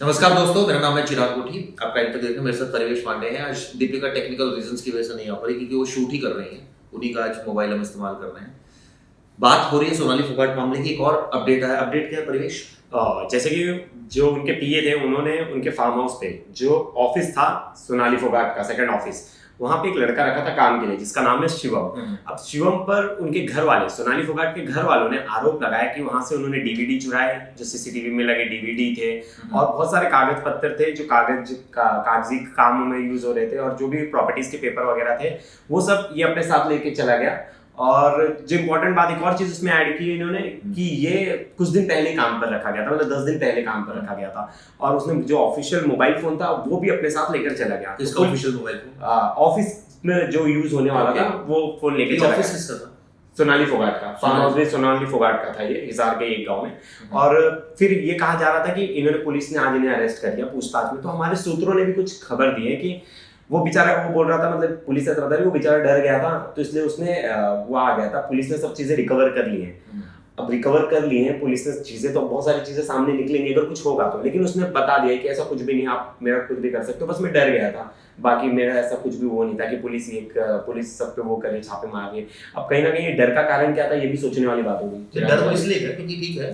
नमस्कार दोस्तों, मेरा नाम है चिराग कोठी। आप टाइम पे देख रहे हैं, मेरे साथ परिवेश पांडे हैं। आज दीपिका टेक्निकल रीजंस की वजह से नहीं आ पाई क्योंकि वो शूट ही कर रही हैं। उन्हीं का आज मोबाइल हम इस्तेमाल कर रहे हैं। बात हो रही है सोनाली फोगाट मामले की। एक और अपडेट है। अपडेट क्या है परिवेश? जैसे कि जो उनके पीए थे उन्होंने उनके फार्म हाउस पे जो ऑफिस था सोनाली फोगाट का सेकंड ऑफिस, वहां पे एक लड़का रखा था काम के लिए जिसका नाम है शिवम। अब शिवम पर उनके घर वाले, सोनाली फोगाट के घर वालों ने आरोप लगाया कि वहां से उन्होंने डीवीडी चुराए, जो सीसीटीवी में लगे डीवीडी थे और बहुत सारे कागज पत्तर थे जो कागजी कामों में यूज हो रहे थे, और जो भी प्रॉपर्टीज के पेपर वगैरह थे वो सब ये अपने साथ लेके चला गया। और जो इम्पोर्टेंट बात, एक और चीज उसमें ऐड की इन्होंने कि ये कुछ दिन पहले काम पर रखा गया था, मतलब 10 दिन पहले काम पर रखा गया था, और उसने जो ऑफिशियल मोबाइल फोन था वो भी अपने साथ लेकर चला गया। किसका ऑफिशियल मोबाइल फोन? ऑफिस में जो यूज होने वाला था वो फोन लेके चला ऑफिस गया। किसका था? सोनाली फोगाट का फार्म हाउस भी सोनाली फोगाट का था, ये हिसार के एक गांव में। और फिर ये कहा जा रहा था कि इन्होंने, पुलिस ने आज इन्हें अरेस्ट कर लिया पूछताछ में। तो हमारे सूत्रों ने भी कुछ खबर दी है कि वो बेचारा, वो बोल रहा था, मतलब पुलिस ऐसा बता रही, वो बेचारा डर गया था तो इसलिए उसने वो आ गया था। पुलिस ने सब चीजें रिकवर कर ली हैं। अब रिकवर कर लिए हैं पुलिस ने चीजें, तो बहुत सारी चीजें सामने निकलेंगी अगर कुछ होगा तो, लेकिन उसने बता दिया कि ऐसा कुछ भी नहीं, आप मेरा कुछ भी कर सकते हो, बस मैं डर गया था, बाकी मेरा ऐसा कुछ भी वो नहीं था कि पुलिस सब पे वो करे, छापे मार रही है। अब कहीं ना कहीं डर का कारण क्या था ये भी सोचने वाली बात होगी। डर तो इसलिए है क्योंकि ठीक है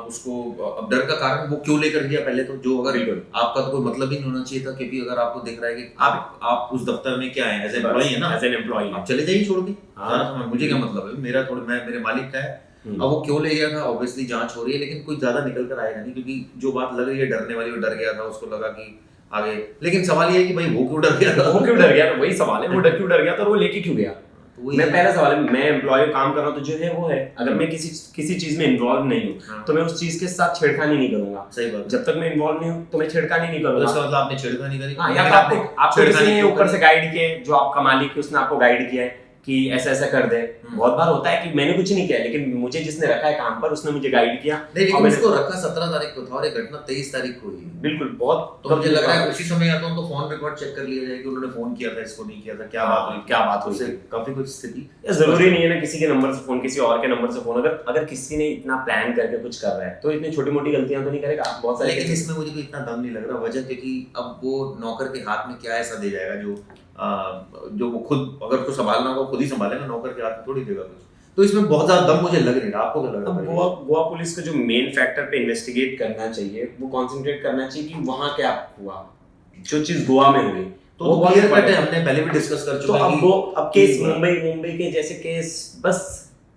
उसको, अब डर का कारण वो क्यों लेकर गया पहले तो, जो अगर आपका तो कोई मतलब ही नहीं होना चाहिए था, क्योंकि अगर आपको दिख रहा है कि आप उस दफ्तर में क्या है, एज एम्प्लॉई है ना, एज एन एम्प्लॉई आप चले जाइए छोड़ के। मुझे क्या मतलब है, मेरा थोड़ा, मैं मेरे मालिक का है। अब वो क्यों ले गया था, ऑब्वियसली जांच हो रही है, लेकिन कुछ ज्यादा निकल कर आएगा नहीं, क्योंकि जो बात लग रही है डरने वाली, वो डर गया था, उसको लगा कि आगे। लेकिन सवाल ये है कि भाई वो क्यों डर गया था? वो क्यों डर गया था, वही सवाल है, वो क्यों डर गया था और वो लेके क्यों गया। मैं पहला सवाल है, मैं एम्प्लॉय काम कर रहा हूँ तो जो है वो है, अगर मैं किसी चीज में इन्वॉल्व नहीं हूँ तो मैं उस चीज के साथ छेड़खानी नहीं करूंगा। सही बात। जब तक मैं इन्वॉल्व नहीं हूँ तो मैं छेड़खानी नहीं करूंगा। इसका मतलब आपने छेड़खानी करी? हाँ, या आपको किसी ने ऊपर से गाइड किया, जो आपका मालिक है उसने आपको गाइड किया है कि ऐसा ऐसा कर दे। बहुत बार होता है कि मैंने कुछ नहीं किया, लेकिन मुझे जिसने रखा है काम पर उसने मुझे गाइड किया। नहीं, लेकिन उसको रखा 17 तारीख को था और ये घटना 23 तारीख को हुई। बिल्कुल, बहुत। तो मुझे लग रहा है उसी समय या तो फोन रिकॉर्ड चेक कर लिया जाए कि उन्होंने फोन किया था, इसको नहीं किया था, क्या बात हुई, काफी कुछ स्थिति। जरूरी नहीं है ना किसी के नंबर से फोन, किसी और के नंबर से फोन। अगर किसी ने इतना प्लान करके कुछ कर रहा है तो इतनी छोटी मोटी गलतियां तो नहीं करेगा बहुत सारी। लेकिन इसमें मुझे कोई इतना दम नहीं लग रहा, वजह क्योंकि अब वो नौकर के हाथ में क्या ऐसा दे जाएगा जो वो खुद, अगर उसको संभालना होगा खुद ही संभालेगा, नौकर के हाथ में थोड़ी देगा कुछ। तो इसमें बहुत ज्यादा दम मुझे लग नहीं रहा। आपको क्या लग रहा है? गोवा पुलिस को जो मेन फैक्टर पे इन्वेस्टिगेट करना चाहिए, वो कंसंट्रेट करना चाहिए कि वहां क्या हुआ, जो चीज गोवा में हुई तो क्लियर कट है, हमने पहले भी डिस्कस कर चुके हैं। तो अब केस मुंबई के जैसे केस, बस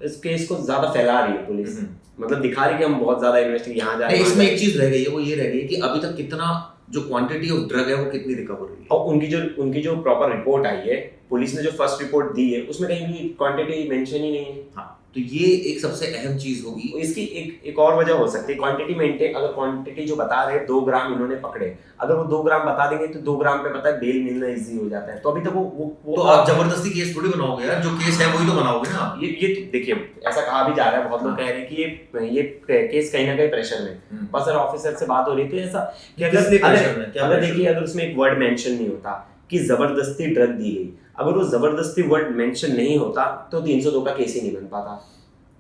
इस केस को ज्यादा फैला रही है पुलिस, मतलब दिखा रही है कि हम बहुत ज्यादा इन्वेस्टिगेट यहाँ जा रहे हैं। इसमें एक चीज रह गई है, वो ये रह गई है कि अभी तक कितना जो क्वांटिटी ऑफ ड्रग है वो कितनी रिकवर हुई है, और उनकी जो प्रॉपर रिपोर्ट आई है, पुलिस ने जो फर्स्ट रिपोर्ट दी है उसमें कहीं भी क्वांटिटी मेंशन ही नहीं है। हाँ, तो ये एक सबसे अहम चीज होगी। इसकी एक और वजह हो सकती है क्वांटिटी मेंटेन। अगर क्वांटिटी जो बता रहे 2 ग्राम इन्होंने पकड़े, अगर वो 2 ग्राम बता देंगे तो 2 ग्राम पे पता है बेल मिलना इजी हो जाता है। तो अभी तक वो तो आप जबरदस्ती केस थोड़ी बनाओगे यार, जो केस है वही तो बनाओगे ना। ये देखिए, ऐसा कहा भी जा रहा है, बहुत लोग कह रहे हैं कि ये केस कहीं ना कहीं प्रेशर में, बस अगर ऑफिसर से बात हो रही तो ऐसा कि अगर देखिए, अगर उसमें एक वर्ड मेंशन नहीं होता कि जबरदस्ती ड्रग दी गई, अगर वो जबरदस्ती वर्ड मेंशन नहीं होता तो 302 का केस ही नहीं बन पाता।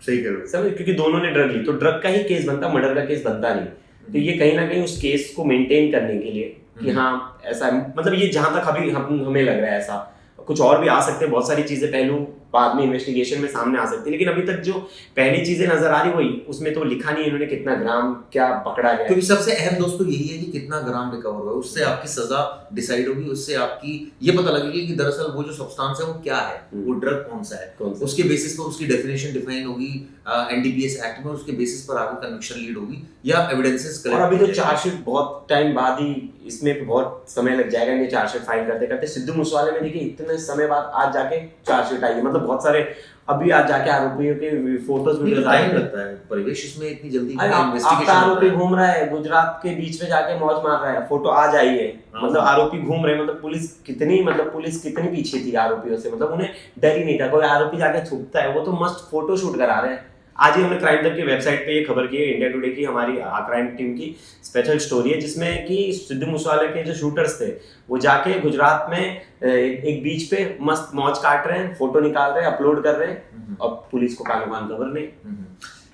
सही कह रहे हो, समझ, क्योंकि दोनों ने ड्रग ली तो ड्रग का ही केस बनता, मर्डर का केस बनता नहीं। तो ये कहीं ना कहीं उस केस को मेंटेन करने के लिए कि हाँ ऐसा, मतलब ये जहां तक अभी हमें लग रहा है ऐसा, कुछ और भी आ सकते हैं, बहुत सारी चीजें पहलू बाद में इन्वेस्टिगेशन में सामने आ सकती है, लेकिन अभी तक जो पहली चीजें नजर आ रही वही, उसमें तो लिखा नहीं इन्होंने कितना ग्राम क्या पकड़ा गया। क्योंकि सबसे अहम दोस्तों यही है कि कितना ग्राम रिकवर हुआ, उससे आपकी सजा डिसाइड होगी, उससे आपकी ये पता लगेगी कि दरअसल वो जो सब्सटेंस है वो क्या है, वो ड्रग कौन सा है, उसके बेसिस पर उसकी डेफिनेशन डिफाइन होगी एनडीपीएस एक्ट में, उसके बेसिस पर आगे कन्विक्शन लीड होगी या एविडेंसेस कलेक्ट। और अभी तो चार्जशीट बहुत टाइम बाद ही, इसमें भी बहुत समय लग जाएगा ये चार्जशीट फाइल करते करते। सिद्धू मूसेवाले में देखिए इतने समय बाद आज जाके चार्जशीट आई है, मतलब बहुत सारे अभी आज जाके आरोपियों के फोटोज वीडियोस आए। टाइम लगता है परिवेश इसमें, इतनी जल्दी इन्वेस्टिगेशन। आरोपी घूम रहा है गुजरात के बीच में जाके मौज मार रहा है, फोटो आज आई है, मतलब आरोपी घूम रहे, मतलब पुलिस कितनी पीछे थी आरोपियों से, मतलब उन्हें डर ही नहीं था। कोई आरोपी जाके छुपता है, वो तो मस्त फोटो शूट करा रहे हैं। आज ही हमने क्राइम तक की वेबसाइट पे ये खबर की है, इंडिया टुडे की हमारी क्राइम टीम की स्पेशल स्टोरी है, जिसमें कि सिद्धू मूसेवाले के जो शूटर्स थे वो जाके गुजरात में एक बीच पे मस्त मौज काट रहे हैं, फोटो निकाल रहे हैं, अपलोड कर रहे हैं, अब पुलिस को कानो कान खबर नहीं।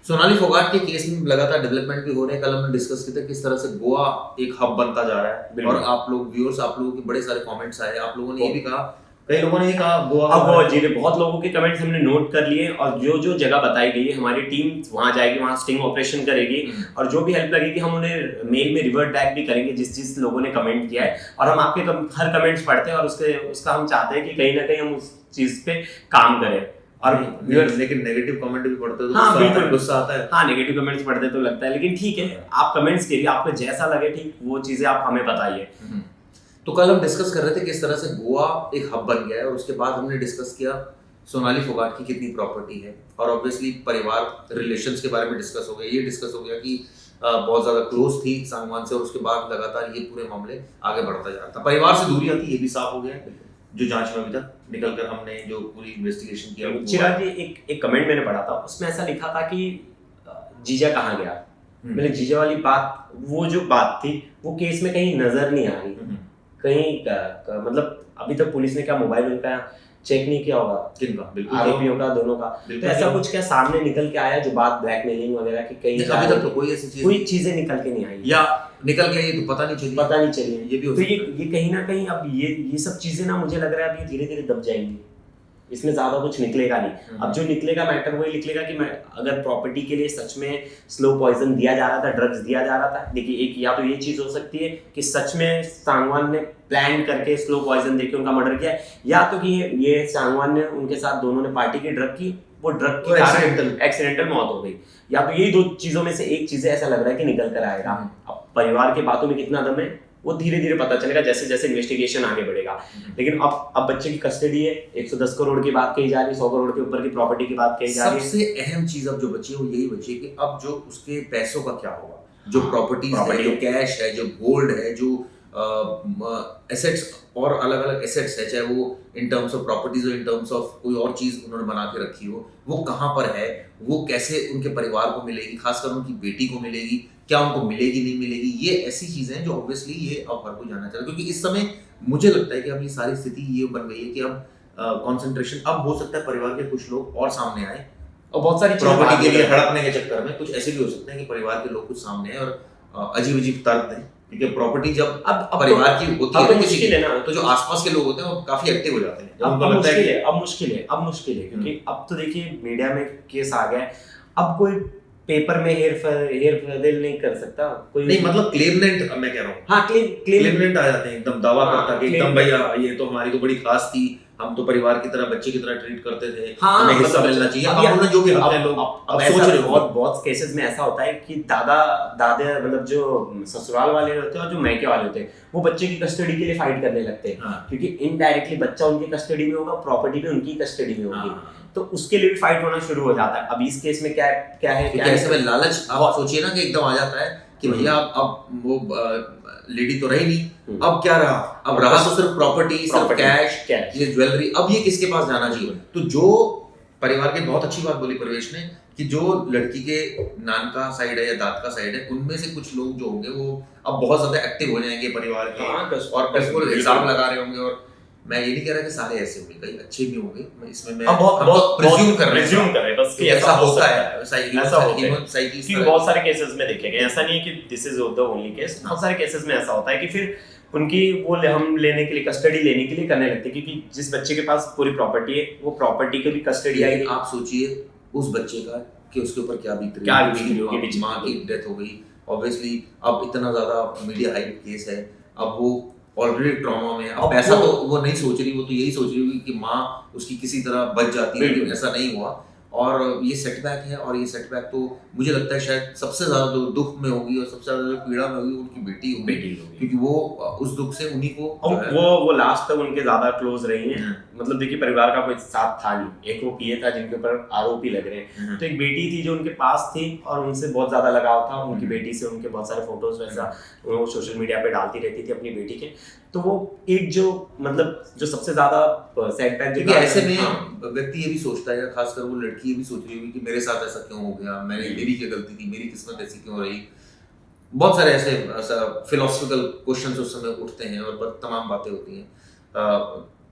सोनाली फोगाट के केस में लगातार डेवलपमेंट भी हो रहे हैं। कल हमने डिस्कस किया था किस तरह से गोवा एक हब बनता जा रहा है, और आप लोग व्यूअर्स, आप लोगों के बड़े सारे कमेंट्स आए, आप लोगों ने ये भी कहा, कई लोगों ने ये कहा गोवा जी, बहुत लोगों के कमेंट्स हमने नोट कर लिए, और जो जो जगह बताई गई है हमारी टीम वहां जाएगी, वहां स्टिंग ऑपरेशन करेगी, और जो भी हेल्प लगेगी हम उन्हें मेल में रिवर्ट बैक भी करेंगे जिस जिस लोगों ने कमेंट किया है। और हम आपके हर कमेंट्स पढ़ते हैं, और उसका हम चाहते हैं कि कहीं ना कहीं हम उस चीज पे काम करें। और लेकिन नेगेटिव कमेंट भी पढ़ते तो हाँ, बिल्कुल गुस्सा आता है। हाँ, नेगेटिव कमेंट्स पढ़ते तो लगता है, लेकिन ठीक है, आप कमेंट्स करिए, आपको जैसा लगे ठीक वो चीजें आप हमें बताइए। तो कल हम डिस्कस कर रहे थे किस तरह से गोवा एक हब बन गया है, और उसके बाद हमने डिस्कस किया सोनाली फोगाट की कितनी प्रॉपर्टी है, और ऑब्वियसली परिवार रिलेशंस के बारे में डिस्कस हो गया। ये डिस्कस हो गया कि बहुत ज्यादा क्लोज थी सांगवान से, और उसके बाद लगातार ये पूरे मामले आगे बढ़ता जा रहा था। परिवार से दूरियां थी, ये भी साफ हो गया जो जांच में अभी तक निकल कर हमने जो पूरी इन्वेस्टिगेशन किया। चिराग जी, एक कमेंट मैंने पढ़ा था, उसमें ऐसा लिखा था कि जीजा कहाँ गया। मैंने जीजा वाली बात, वो जो बात थी वो केस में कहीं नजर नहीं आ रही कहीं मतलब अभी तक पुलिस ने क्या मोबाइल उनका चेक नहीं किया होगा, किनका? बिल्कुल, आरोपियों का, दोनों का। तो ऐसा कुछ क्या सामने निकल के आया जो बात ब्लैकमेलिंग वगैरह की कहीं अभी तक तो कोई ऐसी कोई चीजें निकल के नहीं आई, या निकल के ये तो पता नहीं चली। ये भी हो सकता है। तो ये कहीं ना कहीं अब ये सब चीजें ना मुझे लग रहा है अब ये धीरे धीरे दब जाएंगी, इसमें ज्यादा कुछ निकलेगा नहीं। अब जो निकलेगा मैटर वही निकलेगा कि मैं अगर प्रॉपर्टी के लिए सच में स्लो पॉइजन दिया जा रहा था, ड्रग्स दिया जा रहा था। देखिए, एक या तो ये चीज हो सकती है कि सच में सांगवान ने प्लान करके स्लो पॉइजन देके उनका मर्डर किया, या तो कि ये सांगवान ने उनके साथ दोनों ने पार्टी की ड्रग की, वो ड्रग की एक्सीडेंटल मौत हो गई, या तो यही दो चीजों में से एक चीज ऐसा लग रहा है कि निकल कर आएगा। अब परिवार के बातों में कितना दम है वो धीरे धीरे पता चलेगा जैसे जैसे इन्वेस्टिगेशन आगे बढ़ेगा। लेकिन अब बच्चे की कस्टडी है, 110 करोड़ की बात कही जा रही है, 100 करोड़ के ऊपर की प्रॉपर्टी की बात कही जा रही है। सबसे अहम चीज अब जो बची है वो यही बची है कि अब जो उसके पैसों का क्या होगा, जो प्रॉपर्टीज है, जो कैश है, जो गोल्ड है, जो एसेट्स और अलग अलग एसेट्स है, चाहे वो इन टर्म्स ऑफ प्रॉपर्टीज हो, इन टर्म्स ऑफ कोई और चीज उन्होंने बना के रखी हो, वो कहाँ पर है, वो कैसे उनके परिवार को मिलेगी, खासकर उनकी बेटी को मिलेगी, क्या उनको मिलेगी नहीं मिलेगी, ये ऐसी चीजें हैं जो ऑब्वियसली ये अब हर कोई जानना चाहता है। क्योंकि इस समय मुझे लगता है कि अब ये सारी स्थिति ये बन गई है कि अब कंसंट्रेशन अब हो सकता है परिवार के कुछ लोग और सामने आए, और बहुत सारी प्रॉपर्टी के लिए हड़पने के चक्कर में कुछ ऐसे भी हो सकते हैं कि परिवार के लोग कुछ सामने आए और अजीब अजीब तर्क दें, क्योंकि प्रॉपर्टी जब अब परिवार की होती है तो मुश्किल है ना, तो जो आसपास के लोग होते हैं वो काफी एक्टिव हो जाते हैं। अब मुश्किल है क्योंकि अब तो देखिए मीडिया में केस आ गया है, अब कोई पेपर में हेर नहीं कर सकता कोई, नहीं मतलब क्लेमनेंट मैं कह रहा हूँ, हाँ क्लेमनेंट आ जाते हैं एकदम दावा करता कि एकदम भैया ये तो हमारी तो बड़ी खास थी, हम तो परिवार की तरह बच्चे की तरह ट्रीट करते थे, हमें हिस्सा मिलना चाहिए। अब उन्होंने जो भी हक है लोग अब सोच रहे हो। बहुत केसेस में ऐसा होता है कि दादा मतलब जो ससुराल वाले होते हैं और जो मैके वाले होते हैं वो बच्चे की कस्टडी के लिए फाइट करने लगते हैं, क्योंकि इनडायरेक्टली बच्चा उनकी कस्टडी में होगा, प्रॉपर्टी भी उनकी कस्टडी में होगी, तो उसके लिए भी फाइट होना शुरू हो जाता है। अब इस केस में क्या है ऐसे में लालच आप सोचिए ना कि एकदम आ जाता है कि भैया अब वो लेडी तो रही नहीं, अब क्या रहा, अब रहा तो सिर्फ प्रॉपर्टी, सिर्फ कैश, ये ज्वेलरी, अब ये किसके पास जाना चाहिए। तो जो परिवार की बहुत अच्छी बात बोली परवेश ने कि जो लड़की के नान का साइड है या दाद का साइड है, उनमें से कुछ लोग जो होंगे वो अब बहुत ज्यादा एक्टिव हो जाएंगे परिवार के, और बिल्कुल हिसाब लगा रहे होंगे। और मैं ये नहीं कह रहा कि सारे ऐसे होंगे, कई अच्छे भी होंगे, इसमें मैं बहुत प्रिज्यूम कर रहे हैं बस कि ऐसा होता है, क्योंकि बहुत सारे केसेस में देखे गए, ऐसा नहीं है कि this is the only case, बहुत सारे केसेस में ऐसा होता है कि फिर उनकी वो हम लेने के लिए, कस्टडी लेने के लिए करने लगते हैं, क्योंकि जिस बच्चे के पास पूरी प्रॉपर्टी है वो प्रॉपर्टी की भी कस्टडी आएगी। आप सोचिए उस बच्चे का कि उसके ऊपर क्या बीत रही होगी, माँ की डेथ हो गई, ऑब्वियसली अब इतना ज्यादा मीडिया हाइप केस है, अब वो ऑलरेडी ट्रॉमा में, अब ऐसा तो वो नहीं सोच रही, वो तो यही सोच रही होगी कि माँ उसकी किसी तरह बच जाती है, लेकिन ऐसा नहीं हुआ, और ये सेटबैक है। और ये सेटबैक तो मुझे लगता है शायद सबसे ज्यादा दुख में होगी और सबसे ज्यादा पीड़ा में होगी उनकी बेटी होगी, क्योंकि वो उस दुख से उन्हीं को वो लास्ट तक उनके ज्यादा क्लोज रही हैं। मतलब देखिए परिवार का कोई साथ था नहीं, एक वो पीए था जिनके ऊपर आरोपी लग रहे हैं, तो एक बेटी थी जो उनके पास थी और उनसे बहुत ज्यादा लगाव था, उनकी बेटी से उनके बहुत सारे फोटोज वैसा वो सोशल मीडिया पे डालती रहती थी अपनी बेटी के, तो वो एक जो मतलब जो सबसे ज्यादा सेटबैक जो ऐसे में व्यक्ति ये भी सोचता है, खासकर वो लड़की ये भी सोच रही होगी कि मेरे साथ ऐसा क्यों हो गया, मेरी क्या गलती थी, मेरी किस्मत ऐसी क्यों रही। बहुत सारे ऐसे फिलोसफिकल क्वेश्चंस उस समय उठते हैं और तमाम बातें होती हैं।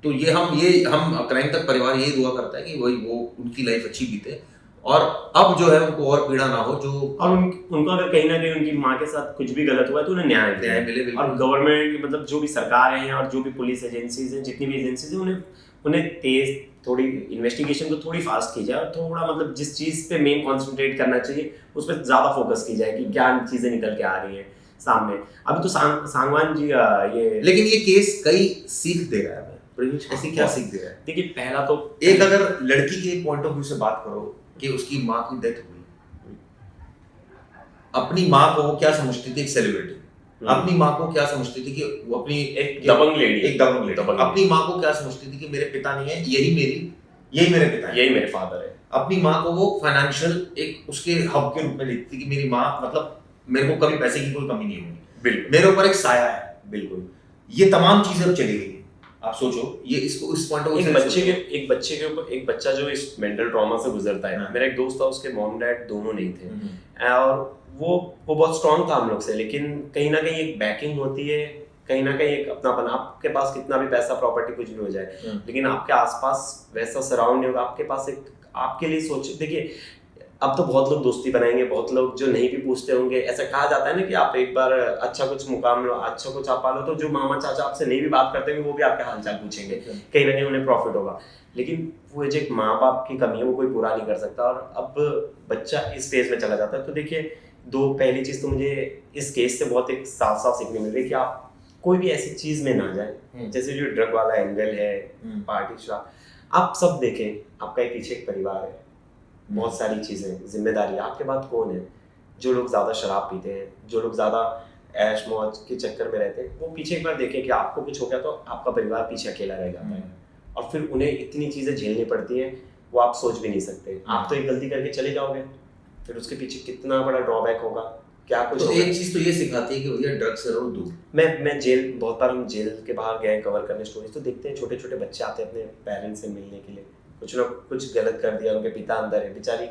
तो ये हम क्राइम तक परिवार यही दुआ करता है कि वही वो उनकी लाइफ अच्छी बीते और अब जो है उनको और पीड़ा ना हो, जो और उनको अगर कहीं ना कहीं उनकी माँ के साथ कुछ भी गलत हुआ है तो उन्हें न्याय मिले। और गवर्नमेंट मतलब जो भी सरकार है और जो भी पुलिस एजेंसीज हैं, जितनी भी एजेंसीज हैं, उन्हें तेज थोड़ी इन्वेस्टिगेशन को थोड़ी फास्ट की जाए और थोड़ा मतलब जिस चीज़ पे मेन कॉन्सेंट्रेट करना चाहिए उस पर ज़्यादा फोकस की जाए कि क्या चीज़ें निकल के आ रही हैं सामने। अभी तो सांगवान जी ये, लेकिन ये केस कई सीख दे रहा है हमें। ऐसी क्या सीख दे रहा है? देखिए पहला तो एक अगर लड़की के पॉइंट ऑफ व्यू से बात करो कि उसकी माँ की डेथ हुई, अपनी माँ को वो क्या समझती थी, एक सेलिब्रिटी अपनी माँ को क्या समझती थी कि वो अपनी एक दबंग लेडी अपनी माँ को क्या समझती थी कि मेरे पिता नहीं है, यही मेरे पिता है, यही मेरे फादर है। अपनी माँ को वो फाइनेंशियल एक उसके हब के रूप में देखती थी कि मेरी माँ मतलब मेरे को कभी पैसे की कोई कमी नहीं होगी, बिल्कुल मेरे ऊपर एक साया है। बिल्कुल ये तमाम चीजें अब चली गई। आप सोचो ये इसको इस पॉइंट ऑफ एक बच्चे के ऊपर एक बच्चा जो इस मेंटल ट्रॉमा से गुजरता है। मेरा एक दोस्त था, उसके मॉम डैड दोनों नहीं थे और वो बहुत स्ट्रांग था हम लोग से, लेकिन कहीं ना कहीं एक बैकिंग होती है, कहीं ना कहीं एक अपनापन। आपके पास कितना भी पैसा प्रॉपर्टी कुछ भी हो जाए लेकिन आपके आसपास वैसा सराउंड नहीं होगा, आपके पास एक आपके लिए सोच। देखिए अब तो बहुत लोग दोस्ती बनाएंगे, बहुत लोग जो नहीं भी पूछते होंगे। ऐसा कहा जाता है ना कि आप एक बार अच्छा कुछ मुकाम लो, अच्छा कुछ आप पालो तो जो मामा चाचा आपसे नहीं भी बात करते होंगे वो भी आपके हालचाल पूछेंगे, कहीं ना कहीं उन्हें प्रॉफिट होगा। लेकिन वो जो एक माँ बाप की कमी है वो कोई पूरा नहीं कर सकता। और अब बच्चा इस फेज में चला जाता है तो देखिए दो पहली चीज तो मुझे इस केस से बहुत एक साफ साफ सीखने मिल रही है कि आप कोई भी ऐसी चीज में ना जाए जैसे जो ड्रग वाला एंगल है, पार्टी शराब। आप सब देखें, आपका एक पीछे एक परिवार है, बहुत सारी चीजें जिम्मेदारी। आपके बाद कौन है? जो लोग ज्यादा शराब पीते हैं, जो लोग ज्यादा ऐश मौज के चक्कर में रहते हैं, वो पीछे एक बार देखें कि आपको कुछ हो गया तो आपका परिवार पीछे अकेला रह जाता है और फिर उन्हें इतनी चीजें झेलनी पड़ती हैं वो आप सोच भी नहीं सकते। आप तो एक गलती करके चले जाओगे, फिर उसके पीछे कितना बड़ा ड्रॉबैक होगा, क्या कुछ। तो एक चीज तो ये सिखाती है कि भैया ड्रग से रहो दूर। मैं जेल बहुत बार हम जेल के बाहर गए कवर करने स्टोरीज, तो देखते हैं छोटे छोटे बच्चे आते हैं अपने पेरेंट्स से मिलने के लिए। कुछ लोग कुछ गलत कर दिया, उनके पिता अंदर है, बेचारी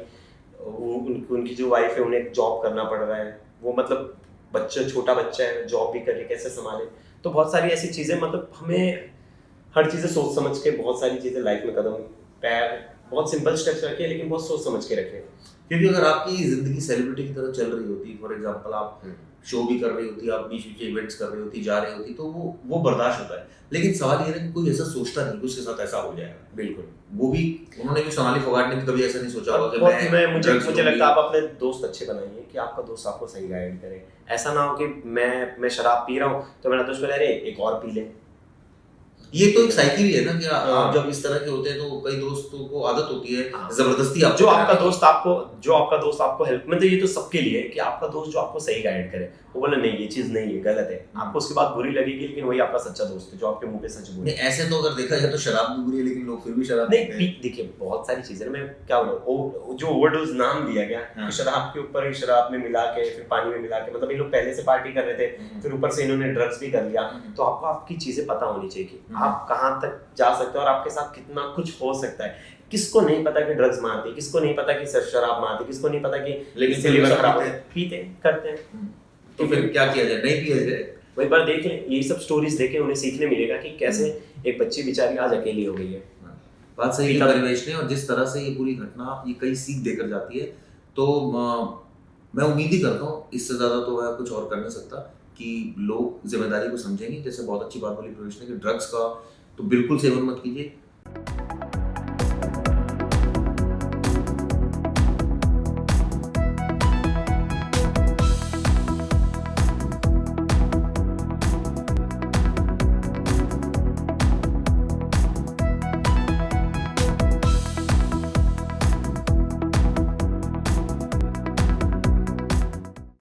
उनकी जो वाइफ है उन्हें जॉब करना पड़ रहा है, वो मतलब बच्चा छोटा बच्चा है, जॉब भी कर रही है, कैसे संभाले। तो बहुत सारी ऐसी चीज़ें मतलब हमें हर चीज़ें सोच समझ के बहुत सारी चीज़ें लाइफ में कदम पैर बहुत सिंपल स्टेप्स रखे लेकिन बहुत सोच समझ के रखे। क्योंकि अगर आपकी जिंदगी सेलिब्रिटी की तरह चल रही होती, फॉर एग्जांपल आप शो भी कर रही होती, आप बीच बीच इवेंट्स कर रही होती, जा रही होती, तो वो बर्दाश्त होता है। लेकिन सवाल ये है कि कोई ऐसा सोचता नहीं कि उसके साथ ऐसा हो जाएगा। बिल्कुल वो भी उन्होंने भी, सोनाली फोगाट ने भी कभी ऐसा नहीं सोचा होगा कि मुझे लगता है आप अपने दोस्त अच्छे बनाइए कि आपका दोस्त आपको सही गाइड करे। ऐसा ना हो कि मैं शराब पी रहा हूँ तो मेरा दोस्त बोले अरे एक और पी ले। ये तो एक साइकिल ही है ना कि आप जब इस तरह के होते हैं तो कई दोस्तों को आदत होती है जबरदस्ती आप जो आपका दोस्त आपको हेल्प, मतलब ये तो सबके लिए है कि आपका दोस्त जो आपको सही गाइड करे, वो बोले नहीं ये चीज नहीं है, गलत है, आपको उसकी बात बुरी लगेगी लेकिन वही आपका सच्चा दोस्त है जो आपके मुंह पे सच बोले। ऐसे तो अगर देखा जाए तो शराब भी बुरी है लेकिन लोग फिर भी शराब नहीं। देखिए बहुत सारी चीजें, मैं क्या बोलूं, जो ओवरडोज नाम दिया गया शराब के ऊपर, शराब में मिला के फिर पानी में मिला के, मतलब ये लोग पहले से पार्टी कर रहे थे फिर ऊपर से इन्होंने ड्रग्स भी कर लिया। तो आपको आपकी चीजें पता होनी चाहिए कि आप कहाँ तक जा सकते हो और आपके साथ कितना कुछ हो सकता है। किसको नहीं पता कि ड्रग्स मारती है, किसको नहीं पता कि शराब मारती है, किसको नहीं पता कि लेकिन खराब है, पीते करते हैं। तो फिर क्या किया जाए, नहीं पिया जाए। वही बार देख लें, यही सब स्टोरीज देखें, उन्हें सीखने मिलेगा कि कैसे एक बच्ची बेचारी आज अकेली हो गई है। बात सही है परिवेश ने, और जिस तरह से ये पूरी घटना ये कई सीख देकर जाती है, तो मैं उम्मीद ही करता हूँ इससे ज़्यादा तो मैं कुछ और कर नहीं सकता कि लोग जिम्मेदारी को समझेंगे। जैसे बहुत अच्छी बात बोली प्रवेश ने कि ड्रग्स का तो बिल्कुल सेवन मत कीजिए,